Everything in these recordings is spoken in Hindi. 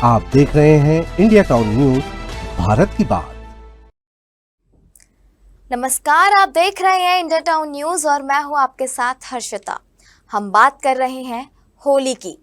आप देख रहे हैं इंडिया टाउन न्यूज, भारत की बात। नमस्कार, आप देख रहे हैं इंडिया टाउन न्यूज और मैं हूं आपके साथ हर्षिता। हम बात कर रहे हैं होली की।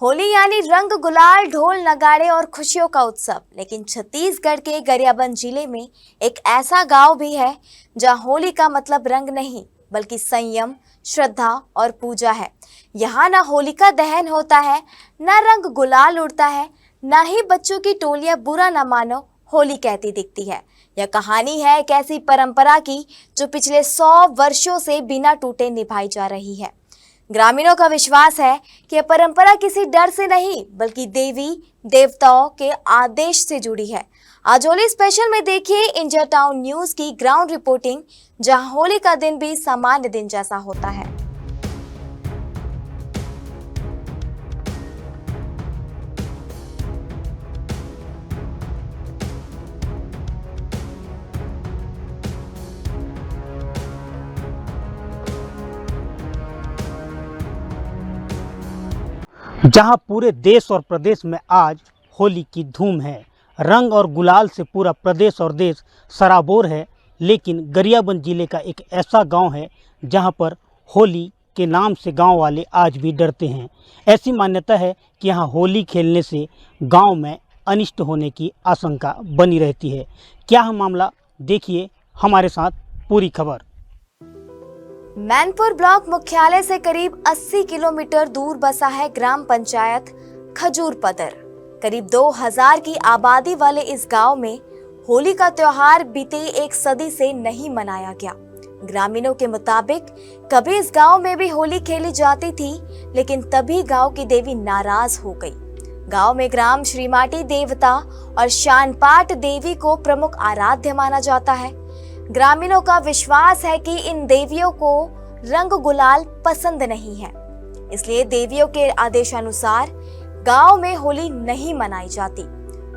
होली यानी रंग, गुलाल, ढोल, नगाड़े और खुशियों का उत्सव। लेकिन छत्तीसगढ़ के गरियाबंद जिले में एक ऐसा गांव भी है जहां होली का मतलब रंग नहीं बल्कि संयम, श्रद्धा और पूजा है। यहाँ ना होलिका दहन होता है, ना रंग गुलाल उड़ता है, ना ही बच्चों की टोलियां बुरा न मानो होली कहती दिखती है। यह कहानी है एक ऐसी परंपरा की जो पिछले 100 वर्षों से बिना टूटे निभाई जा रही है। ग्रामीणों का विश्वास है कि यह परंपरा किसी डर से नहीं बल्कि देवी देवताओं के आदेश से जुड़ी है। आज होली स्पेशल में देखिए इंडिया टाउन न्यूज की ग्राउंड रिपोर्टिंग, जहां होली का दिन भी सामान्य दिन जैसा होता है। जहां पूरे देश और प्रदेश में आज होली की धूम है। रंग और गुलाल से पूरा प्रदेश और देश सराबोर है। लेकिन गरियाबंद जिले का एक ऐसा गांव है जहां पर होली के नाम से गांव वाले आज भी डरते हैं। ऐसी मान्यता है कि यहां होली खेलने से गांव में अनिष्ट होने की आशंका बनी रहती है। क्या है मामला, देखिए हमारे साथ पूरी खबर। मैनपुर ब्लॉक मुख्यालय से करीब 80 किलोमीटर दूर बसा है ग्राम पंचायत खजूरपदर। करीब 2000 की आबादी वाले इस गांव में होली का त्योहार बीते एक सदी से नहीं मनाया गया। ग्रामीणों के मुताबिक कभी इस गांव में भी होली खेली जाती थी, लेकिन तभी गांव की देवी नाराज हो गई। गांव में ग्राम श्रीमाटी देवता और शानपाट देवी को प्रमुख आराध्य माना जाता है। ग्रामीणों का विश्वास है कि इन देवियों को रंग गुलाल पसंद नहीं है, इसलिए देवियों के आदेशानुसार गांव में होली नहीं मनाई जाती।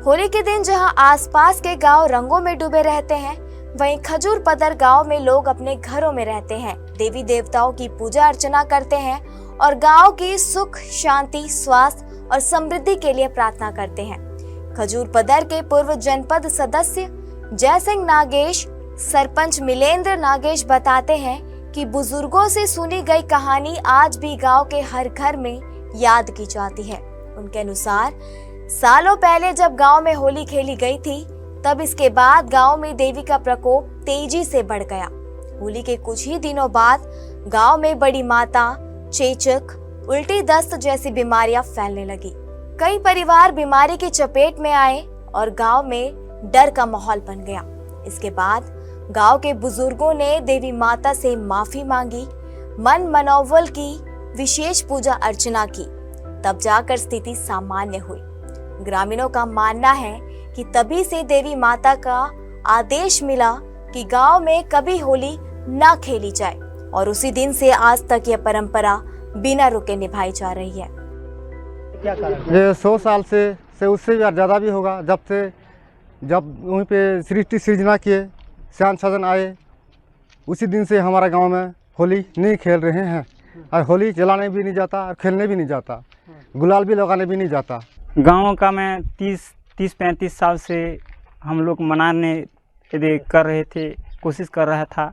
होली के दिन जहां आसपास के गांव रंगों में डूबे रहते हैं, वहीं खजूरपदर गांव में लोग अपने घरों में रहते हैं, देवी देवताओं की पूजा अर्चना करते हैं और गांव की सुख, शांति, स्वास्थ्य और समृद्धि के लिए प्रार्थना करते हैं। खजूरपदर के पूर्व जनपद सदस्य जय सिंह नागेश, सरपंच मिलेंद्र नागेश बताते हैं कि बुजुर्गों से सुनी गई कहानी आज भी गांव के हर घर में याद की जाती है। उनके अनुसार सालों पहले जब गांव में होली खेली गई थी, तब इसके बाद गांव में देवी का प्रकोप तेजी से बढ़ गया। होली के कुछ ही दिनों बाद गांव में बड़ी माता, चेचक, उल्टी दस्त जैसी बीमारियां फैलने लगी। कई परिवार बीमारी की चपेट में आए और गांव में डर का माहौल बन गया। इसके बाद गांव के बुजुर्गों ने देवी माता से माफी मांगी, मन मनोबल की विशेष पूजा अर्चना की, तब जाकर स्थिति सामान्य हुई। ग्रामीणों का मानना है कि तभी से देवी माता का आदेश मिला कि गांव में कभी होली ना खेली जाए और उसी दिन से आज तक यह परंपरा बिना रुके निभाई जा रही है। क्या कारण? ये 100 साल से उससे भी ज़्यादा भी होगा। जब वहीं पे सृष्टि सृजना किए, श्याम सदन आए, उसी दिन से हमारा गांव में होली नहीं खेल रहे हैं। और होली जलाने भी नहीं जाता और खेलने भी नहीं जाता, गुलाल भी लगाने भी नहीं जाता। गांव का मैं 30-35 साल से हम लोग मनाने कर रहे थे, कोशिश कर रहा था।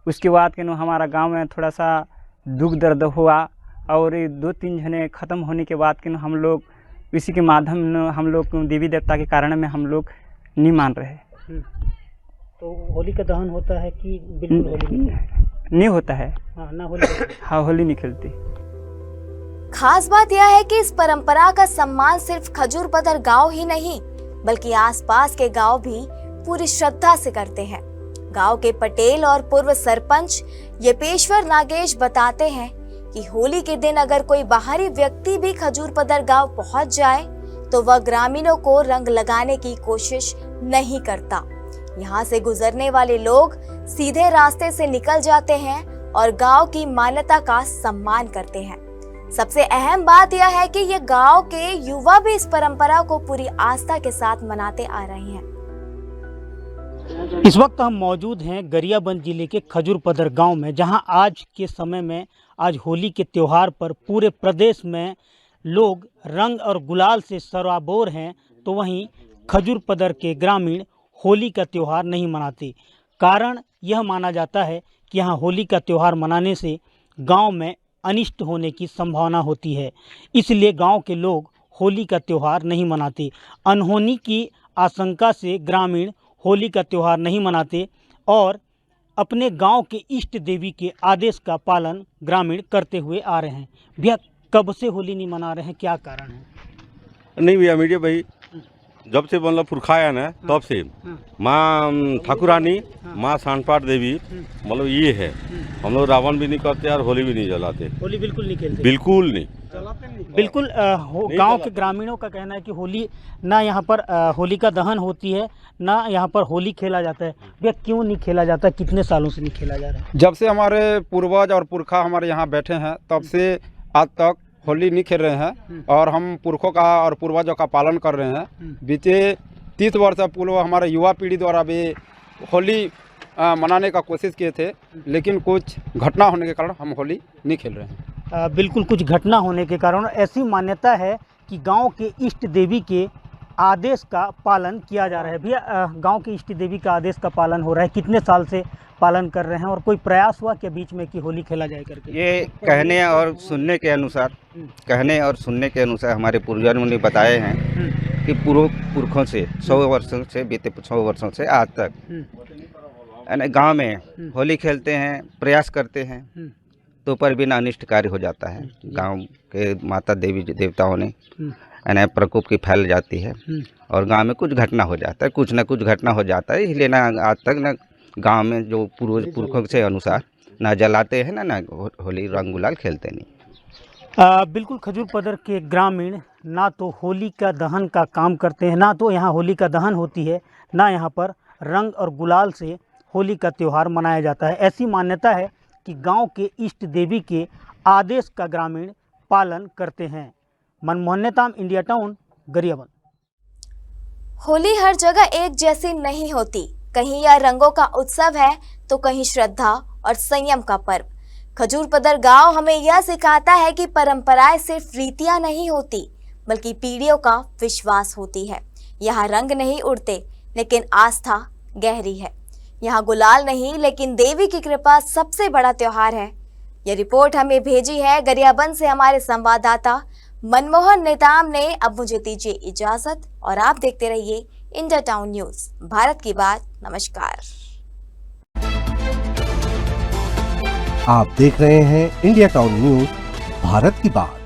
उसके बाद के हमारा गांव में थोड़ा सा दुख दर्द हुआ और 2-3 जने ख़त्म होने के बाद के हम लोग इसी के माध्यम हम लोग देवी देवता के कारण में हम लोग नहीं मान रहे। तो होली का दहन होता है कि बिल्कुल होली नहीं होता है? हाँ, होली नहीं खेलती। खास बात यह है कि इस परंपरा का सम्मान सिर्फ खजूरपदर गांव ही नहीं बल्कि आसपास के गांव भी पूरी श्रद्धा से करते हैं। गांव के पटेल और पूर्व सरपंच यपेश्वर नागेश बताते हैं कि होली के दिन अगर कोई बाहरी व्यक्ति भी खजूरपदर गांव पहुंच जाए तो वह ग्रामीणों को रंग लगाने की कोशिश नहीं करता। यहाँ से गुजरने वाले लोग सीधे रास्ते से निकल जाते हैं और गांव की मान्यता का सम्मान करते हैं। सबसे अहम बात यह है कि ये गांव के युवा भी इस परंपरा को पूरी आस्था के साथ मनाते आ रहे हैं। इस वक्त हम मौजूद हैं गरियाबंद जिले के खजूरपदर गांव में, जहां आज के समय में आज होली के त्यौहार पर पूरे प्रदेश में लोग रंग और गुलाल से सराबोर हैं, तो वहीं खजूर पदर के ग्रामीण होली का त्यौहार नहीं मनाते। कारण यह माना जाता है कि यहाँ होली का त्यौहार मनाने से गांव में अनिष्ट होने की संभावना होती है, इसलिए गांव के लोग होली का त्यौहार नहीं मनाते। अनहोनी की आशंका से ग्रामीण होली का त्यौहार नहीं मनाते और अपने गांव के इष्ट देवी के आदेश का पालन ग्रामीण करते हुए आ रहे हैं। भैया, कब से होली नहीं मना रहे हैं, क्या कारण है? नहीं भैया, मीडिया भाई जब से मतलब पुरखा आया ना तब से माँ ठाकुरानी, माँ सांडपाट देवी, मतलब ये है। हम लोग रावण भी नहीं करते और होली भी नहीं जलाते। होली बिल्कुल नहीं खेलते? बिल्कुल नहीं। बिल्कुल गांव के ग्रामीणों का कहना है कि होली ना यहाँ पर होलिका दहन होती है, ना यहाँ पर होली खेला जाता है। भैया, क्यों नहीं खेला जाता? कितने सालों से नहीं खेला जा रहा है? जब से हमारे पूर्वज और पुरखा हमारे यहाँ बैठे हैं तब से आज तक होली नहीं खेल रहे हैं और हम पुरखों का और पूर्वजों का पालन कर रहे हैं। बीते 30 वर्ष पूर्व हमारे युवा पीढ़ी द्वारा भी होली मनाने का कोशिश किए थे, लेकिन कुछ घटना होने के कारण हम होली नहीं खेल रहे हैं। बिल्कुल, कुछ घटना होने के कारण। ऐसी मान्यता है कि गांव के इष्ट देवी के आदेश का पालन किया जा रहा है। भैया, गांव के इष्ट देवी का आदेश का पालन हो रहा है, कितने साल से पालन कर रहे हैं और कोई प्रयास हुआ क्या बीच में कि होली खेला जाए करके? ये कहने और सुनने के अनुसार हमारे पूर्वजों ने बताए हैं कि पुरखों से 100 वर्षों से, बीते 100 वर्षों से आज तक गांव में होली खेलते हैं, प्रयास करते हैं, तो पर बिना अनिष्ट कार्य हो जाता है। गांव के माता देवी देवताओं ने प्रकोप की फैल जाती है और गांव में कुछ घटना हो जाता है, कुछ ना कुछ घटना हो जाता है। इसलिए ना आज तक ना गांव में जो पुरखों से अनुसार ना जलाते हैं ना होली रंग गुलाल खेलते नहीं। बिल्कुल, खजूर पदर के ग्रामीण ना तो होली का दहन का काम करते हैं, ना तो यहाँ होली का दहन होती है, ना यहाँ पर रंग और गुलाल से होली का त्यौहार मनाया जाता है। ऐसी मान्यता है कि गांव के इष्ट देवी के आदेश का ग्रामीण पालन करते हैं। Manmohan Netam, India town, Gariyaband. होली हर जगह एक जैसी नहीं होती। कहीं यह रंगों का उत्सव है तो कहीं श्रद्धा और संयम का पर्व। खजूर पदर गांव हमें यह सिखाता है कि परंपराएं सिर्फ रीतियां नहीं होती, बल्कि पीढ़ियों का विश्वास होती है। यहाँ रंग नहीं उड़ते, लेकिन आस्था गहरी है। यहाँ गुलाल नहीं, लेकिन देवी की कृपा सबसे बड़ा त्योहार है। यह रिपोर्ट हमें भेजी है गरियाबंद से हमारे संवाददाता मनमोहन नेताम ने। अब मुझे दीजिए इजाजत और आप देखते रहिए इंडिया टाउन न्यूज, भारत की बात। नमस्कार। आप देख रहे हैं इंडिया टाउन न्यूज, भारत की बात।